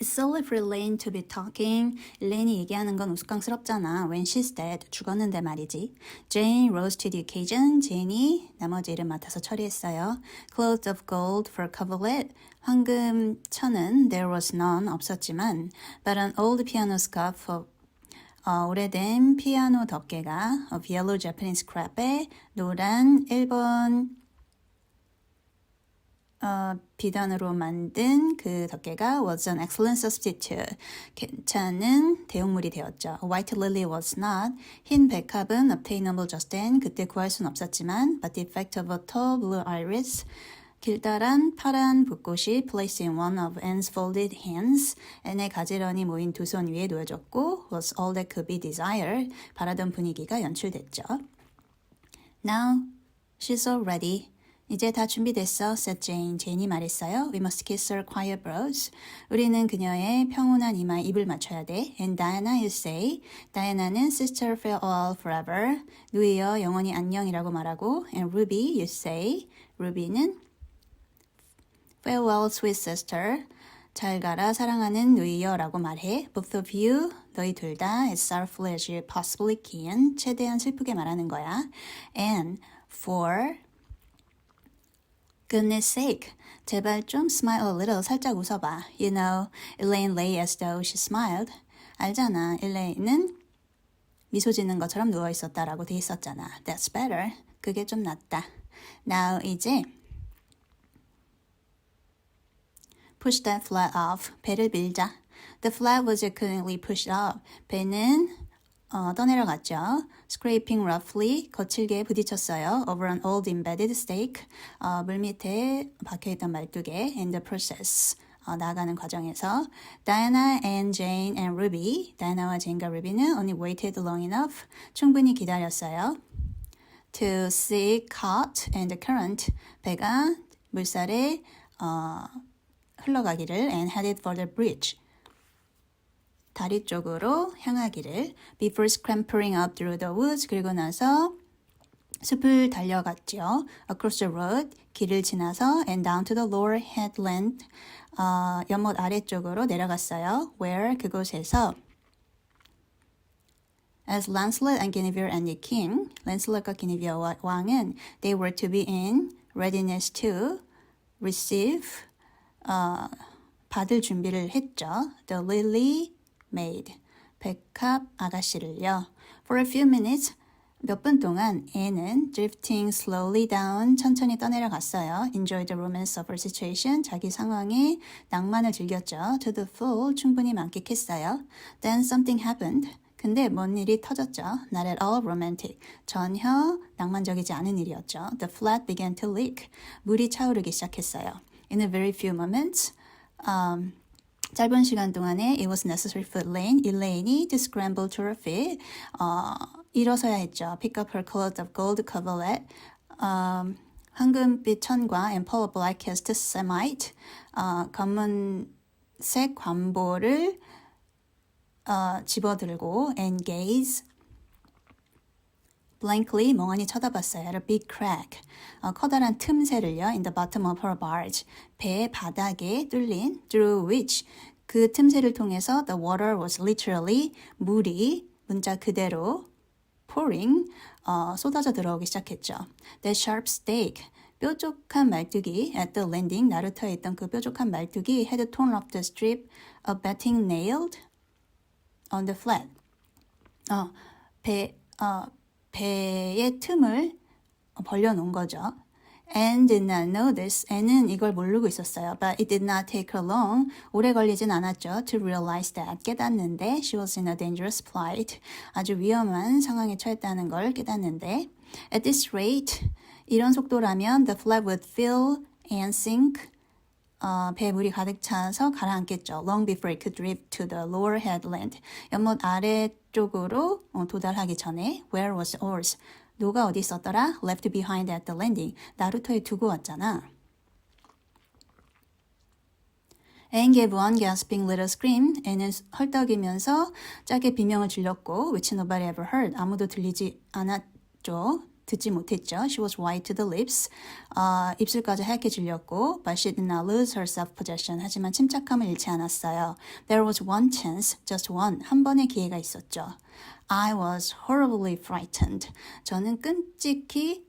It's silly for Elaine to be talking. Elaine이 얘기하는 건 우스꽝스럽잖아. When she's dead. 죽었는데 말이지. Jane rose to the occasion. Jane이 나머지 일을 맡아서 처리했어요. Cloth of gold for coverlet. 황금 천은 there was none. 없었지만 but an old piano scarf for 오래된 피아노 덮개가 of yellow Japanese crepe. 노란 일본 비단으로 만든 그 덮개가 was an excellent substitute. 괜찮은 대용물이 되었죠. White lily was not. 흰 백합은 obtainable just then. 그때 구할 순 없었지만 but the effect of a tall blue iris. 길다란 파란 붓꽃이 placed in one of Anne's folded hands. 앤의 가지런히 모인 두 손 위에 놓여졌고 was all that could be desired. 바라던 분위기가 연출됐죠. Now she's all ready. 이제 다 준비됐어, said Jane. 제인이 말했어요. We must kiss her quiet brows. 우리는 그녀의 평온한 이마에 입을 맞춰야 돼. And Diana, you say. 다이아나는 sister farewell forever. 누이여 영원히 안녕이라고 말하고. And Ruby, you say. Ruby는 farewell, sweet sister. 잘 가라, 사랑하는 누이여 라고 말해. Both of you, 너희 둘 다 as sorrowfully as you possibly can. 최대한 슬프게 말하는 거야. And for goodness sake, 제발 좀 smile a little, 살짝 웃어봐. You know, Elaine lay as though she smiled. 알잖아, Elaine은 미소 짓는 것처럼 누워있었다라고 돼 있었잖아. That's better. 그게 좀 낫다. Now 이제 push that flat off. 배를 밀자. The flat was currently pushed off. 배는 떠내려갔죠. Scraping roughly, 거칠게 부딪혔어요. Over an old embedded stake, 물 밑에 박혀있던 말뚝에 in the process, 나아가는 과정에서 Diana and Jane and Ruby, 다이아나와 제인과 루비는 only waited long enough, 충분히 기다렸어요. To see caught and current, 배가 물살에 흘러가기를 and headed for the bridge, 다리 쪽으로 향하기를 before scampering up through the woods. 그리고 나서 숲을 달려갔죠. Across the road, 길을 지나서 and down to the lower headland, 연못 아래쪽으로 내려갔어요. Where, 그곳에서 as Lancelot and Guinevere and the king, 란슬럿과 기니비어 왕은 they were to be in readiness to receive, 받을 준비를 했죠. The lily maid, 백합 아가씨를요. For a few minutes, 몇 분 동안 Anne은 drifting slowly down, 천천히 떠내려갔어요. Enjoy the romance of her situation, 자기 상황의 낭만을 즐겼죠. To the full, 충분히 만끽했어요. Then something happened. 근데 뭔 일이 터졌죠. Not at all romantic. 전혀 낭만적이지 않은 일이었죠. The flat began to leak. 물이 차오르기 시작했어요. In a very few moments, 짧은 시간 동안에 it was necessary for Elaine이 to scramble to her feet. 일어서야 했죠. Pick up her cloth of gold coverlet. 황금빛 천과 and pull a black cast samite. 검은색 관보를 집어들고 and gaze blankly, 멍하니 쳐다봤어요. At a big crack, 커다란 틈새를요. In the bottom of her barge, 배 바닥에 뚫린 through which, 그 틈새를 통해서 the water was literally, 물이 문자 그대로 pouring, 쏟아져 들어오기 시작했죠. The sharp stake, 뾰족한 말뚝이 at the landing, 나루터에 있던 그 뾰족한 말뚝이 had torn off the strip of batting nailed on the flat. 배의 틈을 벌려놓은 거죠. Anne did not know this. Anne은 이걸 모르고 있었어요. But it did not take her long. 오래 걸리진 않았죠. To realize that. 깨닫는데 she was in a dangerous plight. 아주 위험한 상황에 처했다는 걸 깨닫는데 at this rate, 이런 속도라면 the flat would fill and sink. 배에 물이 가득 차서 가라앉겠죠. Long before it could drift to the lower headland. 연못 아래쪽으로 도달하기 전에 Where was oars? 노가 어디 있었더라? Left behind at the landing. 나루터에 두고 왔잖아. Anne gave one gasping little scream. Anne는 헐떡이면서 짜게 비명을 질렀고 which nobody ever heard. 아무도 들리지 않았죠. 듣지 못했죠. She was white to the lips. 입술까지 하얗게 질렸고, but she did not lose her self-possession. 하지만 침착함을 잃지 않았어요. There was one chance, just one. 한 번의 기회가 있었죠. I was horribly frightened. 저는 끔찍히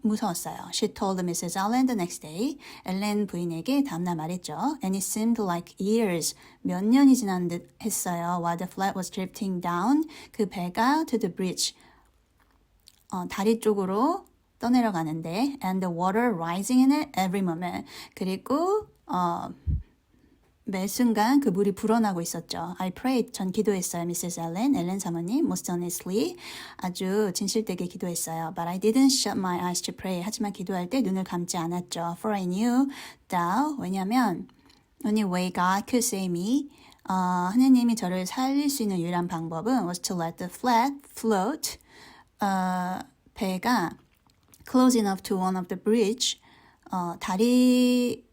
무서웠어요. She told Mrs. Allen the next day. 엘렌 부인에게 다음날 말했죠. And it seemed like years. 몇 년이 지난 듯 했어요. While the flat was drifting down. 그 배가 to the bridge. 다리 쪽으로 떠내려가는데 and the water rising in it every moment. 그리고 매 순간 그 물이 불어나고 있었죠. I prayed. 전 기도했어요. Mrs. Allen, 엘렌 사모님, most honestly. 아주 진실되게 기도했어요. But I didn't shut my eyes to pray. 하지만 기도할 때 눈을 감지 않았죠. For I knew that, 왜냐면 only way God could save me. 하느님이 저를 살릴 수 있는 유일한 방법은 was to let the flat float. 배가 close enough to one of the bridge. 다리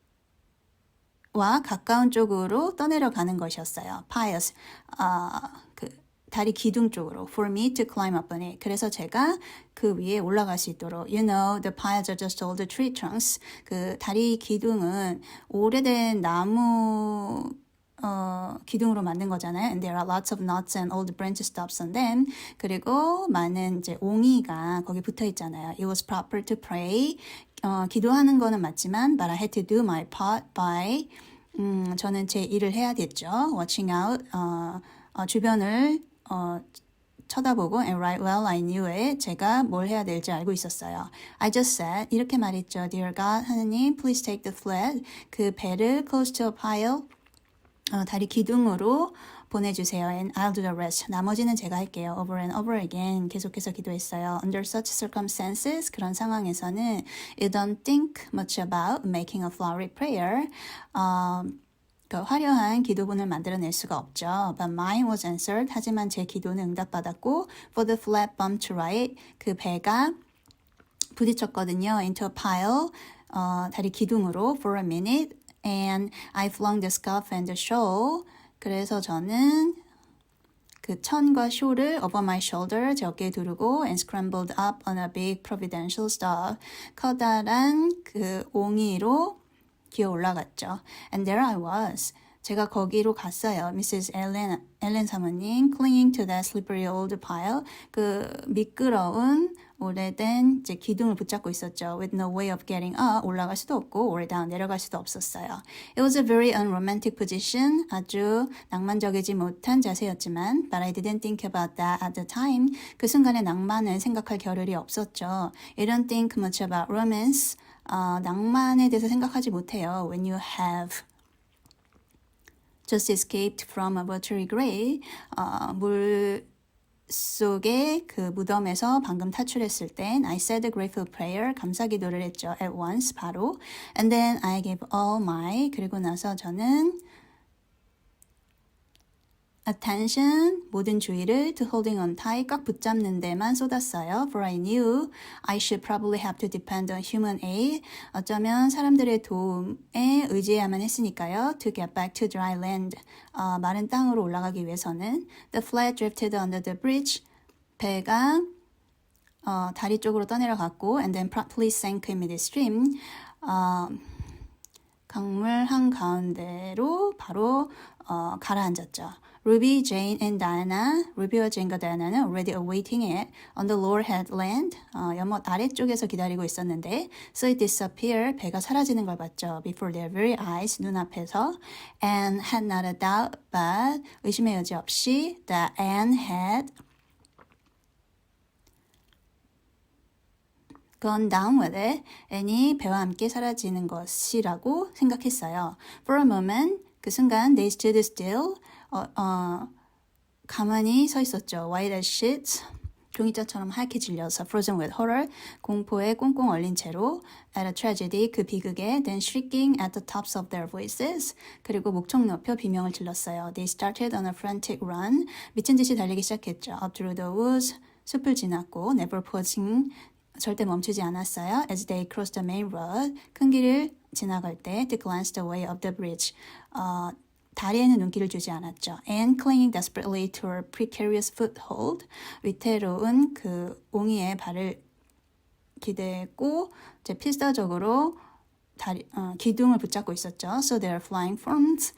와 가까운 쪽으로 떠내려가는 것이었어요. piles, 그 다리 기둥 쪽으로 for me to climb up on it. 그래서 제가 그 위에 올라갈 수 있도록 You know, the piles are just all the tree trunks. 그 다리 기둥은 오래된 나무 기둥으로 만든 거잖아요. And there are lots of nuts and old branch stops on them. 그리고 많은 이제 옹이가 거기 붙어 있잖아요. It was proper to pray. 기도하는 거는 맞지만 but I had to do my part by 저는 제 일을 해야 됐죠. Watching out. 주변을 쳐다보고 and right well I knew it. 제가 뭘 해야 될지 알고 있었어요. I just said 이렇게 말했죠. Dear God, 하느님, please take the flat. 그 배를 close to a pile. 다리 기둥으로 보내주세요. And I'll do the rest. 나머지는 제가 할게요. Over and over again. 계속해서 기도했어요. Under such circumstances, 그런 상황에서는 you don't think much about making a flowery prayer. 그 화려한 기도문을 만들어낼 수가 없죠. But mine was answered. 하지만 제 기도는 응답받았고 for the flat bump to right. 그 배가 부딪혔거든요. Into a pile. 다리 기둥으로 for a minute. And I flung the scarf and the shawl. 그래서 저는 그 천과 쇼를 over my shoulder 제 어깨에 두르고 and scrambled up on a big providential staff. 커다란 그 옹이로 기어 올라갔죠. And there I was. 제가 거기로 갔어요. Mrs. Allen 사모님, clinging to that slippery old pile. 그 미끄러운 오래된 이제 기둥을 붙잡고 있었죠. With no way of getting up, 올라갈 수도 없고 or down, 내려갈 수도 없었어요. It was a very unromantic position. 아주 낭만적이지 못한 자세였지만 but I didn't think about that at the time. 그 순간에 낭만을 생각할 겨를이 없었죠. You don't think much about romance. 낭만에 대해서 생각하지 못해요. When you have just escaped from a watery grave. 물 속에 그 무덤에서 방금 탈출했을 땐 I said a grateful prayer. 감사 기도를 했죠. At once, 바로. And then I gave all my. 그리고 나서 저는 attention, 모든 주의를 to holding on tight, 꽉 붙잡는 데만 쏟았어요. For I knew I should probably have to depend on human aid. 어쩌면 사람들의 도움에 의지해야만 했으니까요. To get back to dry land. 마른 땅으로 올라가기 위해서는 the flat drifted under the bridge. 배가 다리 쪽으로 떠내려갔고 and then promptly sank in midstream. 강물 한가운데로 바로 가라앉았죠. Ruby, Jane, and Diana, 루비와 제인과 다이아나는 already awaiting it on the lower headland, 연못 아래쪽에서 기다리고 있었는데 so it disappeared, 배가 사라지는 걸 봤죠. Before their very eyes, 눈앞에서 and had not a doubt but, 의심의 여지 없이 that Anne had gone down with it, Anne이 배와 함께 사라지는 것이라고 생각했어요. For a moment, 그 순간 they stood still, 가만히 서 있었죠. White as sheets, 종이장처럼 하얗게 질려서 frozen with horror, 공포에 꽁꽁 얼린 채로 at a tragedy, 그 비극에 then shrieking at the tops of their voices, 그리고 목청 높여 비명을 질렀어요. They started on a frantic run, 미친 듯이 달리기 시작했죠. Up through the woods, 숲을 지났고 never pausing, 절대 멈추지 않았어요. As they crossed the main road, 큰 길을 지나갈 때 to glance the way of the bridge, 다리에는 눈길을 주지 않았죠. And clinging desperately to her precarious foothold, 위태로운 그 옹이의 발을 기대고 이제 필사적으로 기둥을 붙잡고 있었죠. So they are flying from